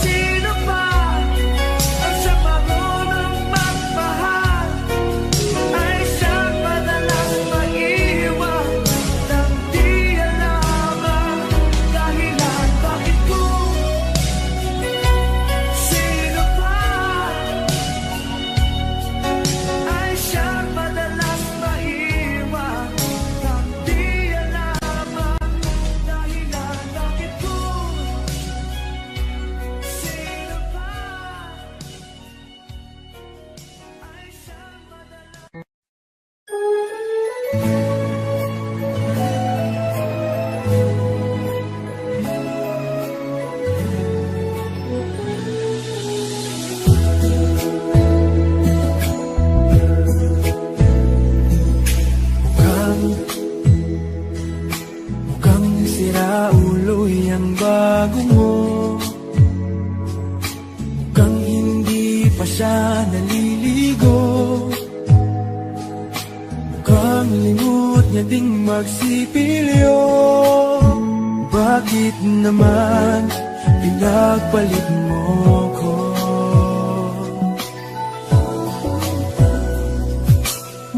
sino ba ang siyang marunong magmahal ay siyang madalas maiwan nang di alam ang dahilan? Bakit ko sino ba ay siyang madalas maiwan nang di alam ang dahilan? Bakit ko sino ba ay siyang madalas Mukhang sira ulo'y ang bago mo. Mukhang hindi pa siya naliligo. Mukhang limot niya ding magsipilyo. Bakit naman pinagpalit mo ko?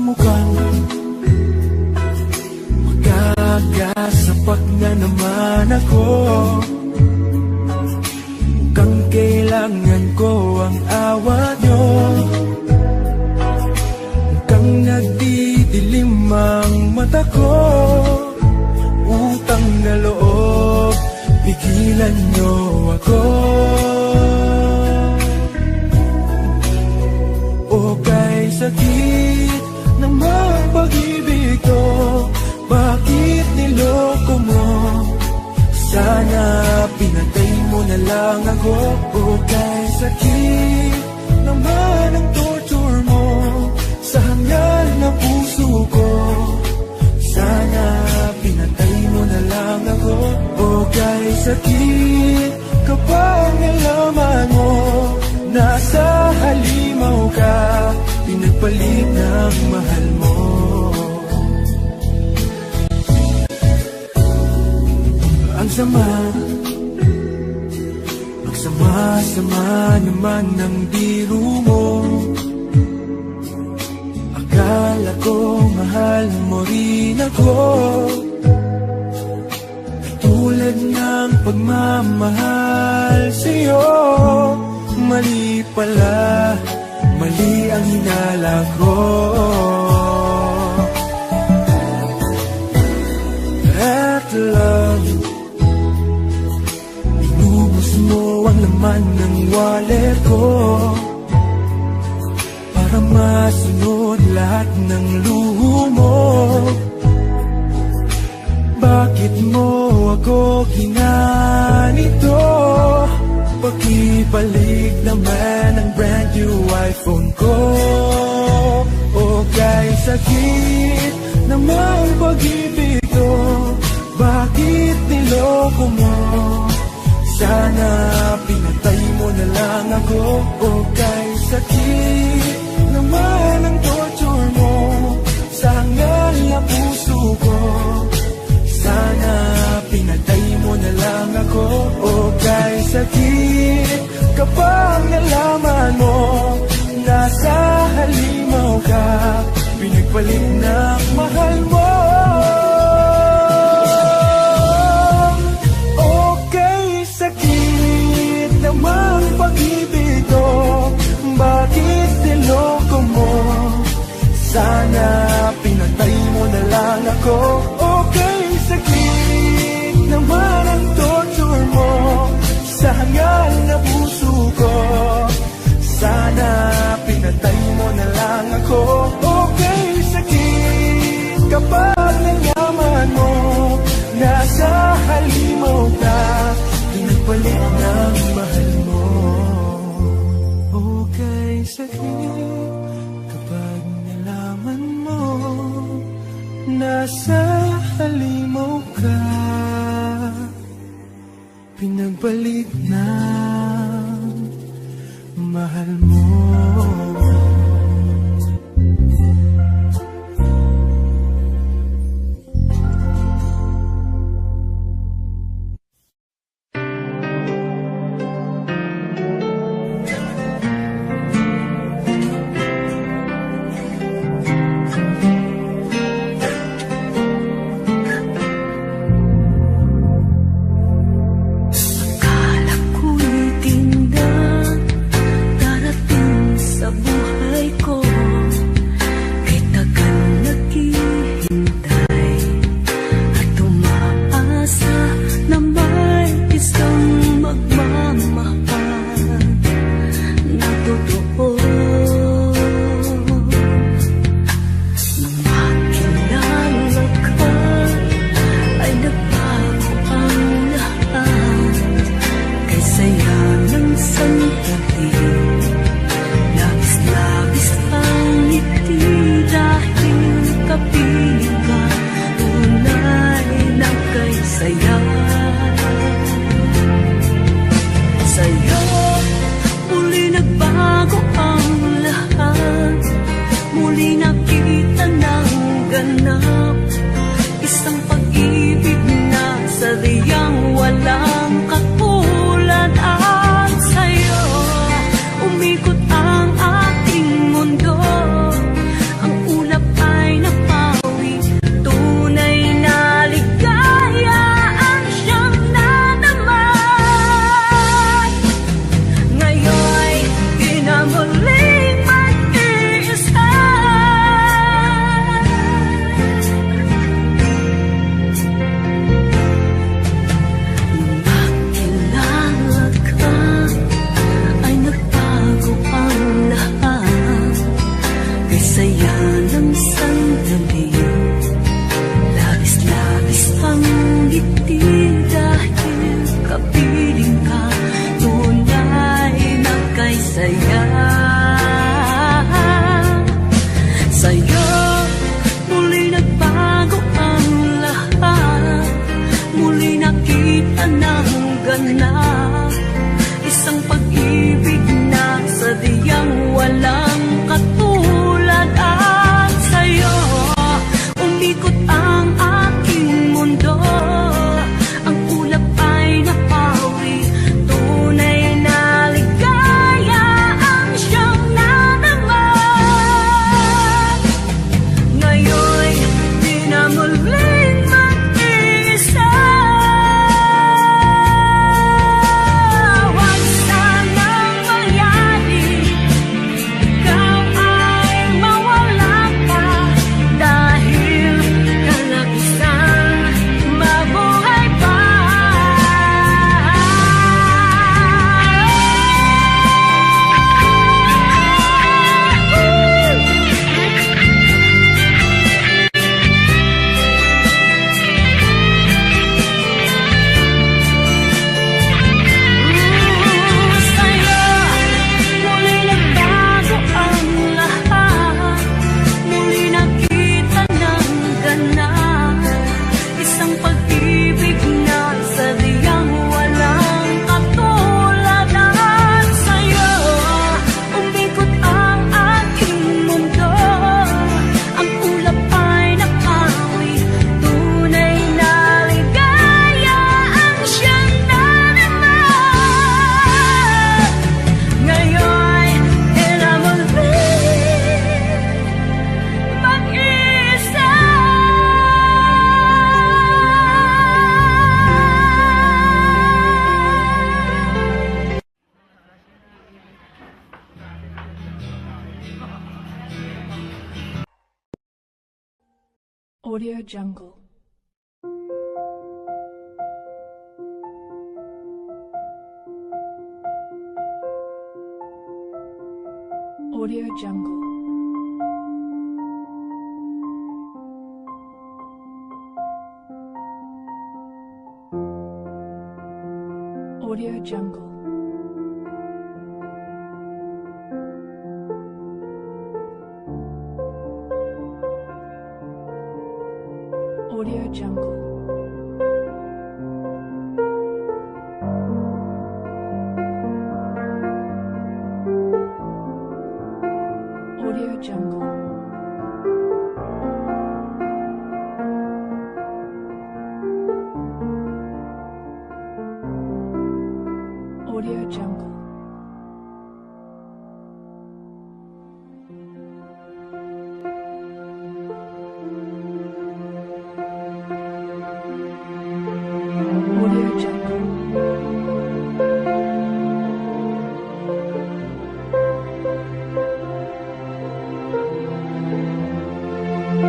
Mukhang magkakasapak na naman ako. Mukhang kailangan ko ang awa nyo. Mukhang nagdidilim ang mata ko. Utang na loob, pigilan nyo ako. O kay sakit ng mga pag-ibig ko, bakit niloko mo? Sana pinatay mo na lang ako. O kay sakit naman ang torture mo sa hangal na puso ko. Sana pinatay mo na lang ako. O kay sakit kapag nalaman mo nasa halimaw ka, pinagpalit ng mahal mo. Ang sama naman ng biro mo. Akala ko mahal mo rin ako, tulad ng pagmamahal sa'yo. Mali pala, mali ang hinala ko. At love, inubos mo ang laman ng wallet ko para masunod lahat ng luho mo. Bakit mo ako ginanito? Pakibalik naman ang brand new iPhone ko. O kay sakit namang pag-ibig ko, bakit niloko mo? Sana pinatay mo na lang ako. O kay sakit naman ang torture mo sa hangal na puso ko, sana pinatay mo na lang ako. O kay sakit kapag nalaman mo nasa halimaw ka, pinagpalit ng mahal mo. O kay sakit namang pag-ibig ko, bakit niloko mo? Sana pinatay mo na lang ako. Okay, sakit naman ang torture mo sa hangal na puso ko, sana pinatay mo na lang ako. Okay, sakit kapag nalaman mo nasa halimaw ka, pinagpalit ng mahal mo. Okay, sakit kapag nalaman mo nasa halimaw ka, pinagpalit ng mahal mo. Akala ko'y tinda, darating Audio Jungle. Audio Jungle. Audio Jungle. Audio Jungle. Audio Jungle. Audio Jungle. Audio Jungle. Audio Jungle.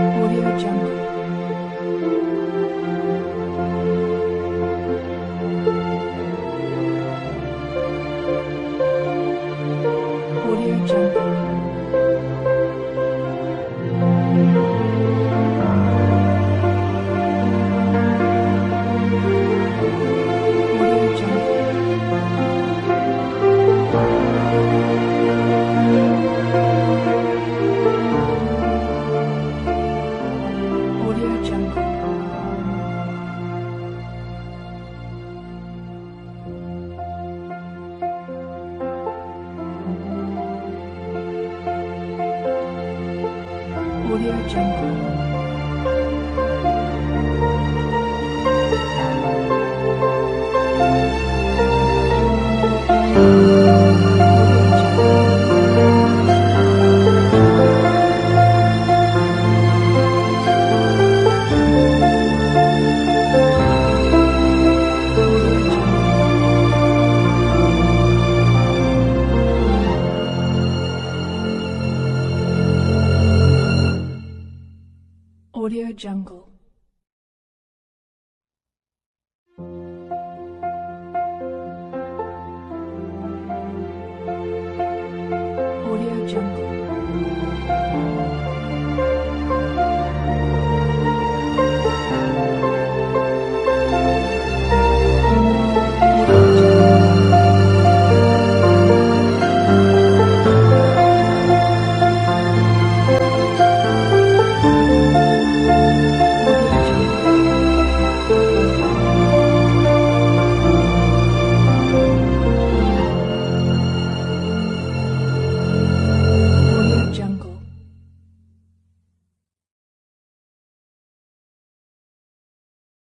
Audio Jungle. Audio Jungle. Audio Jungle. Audio Jungle. Audio Jungle.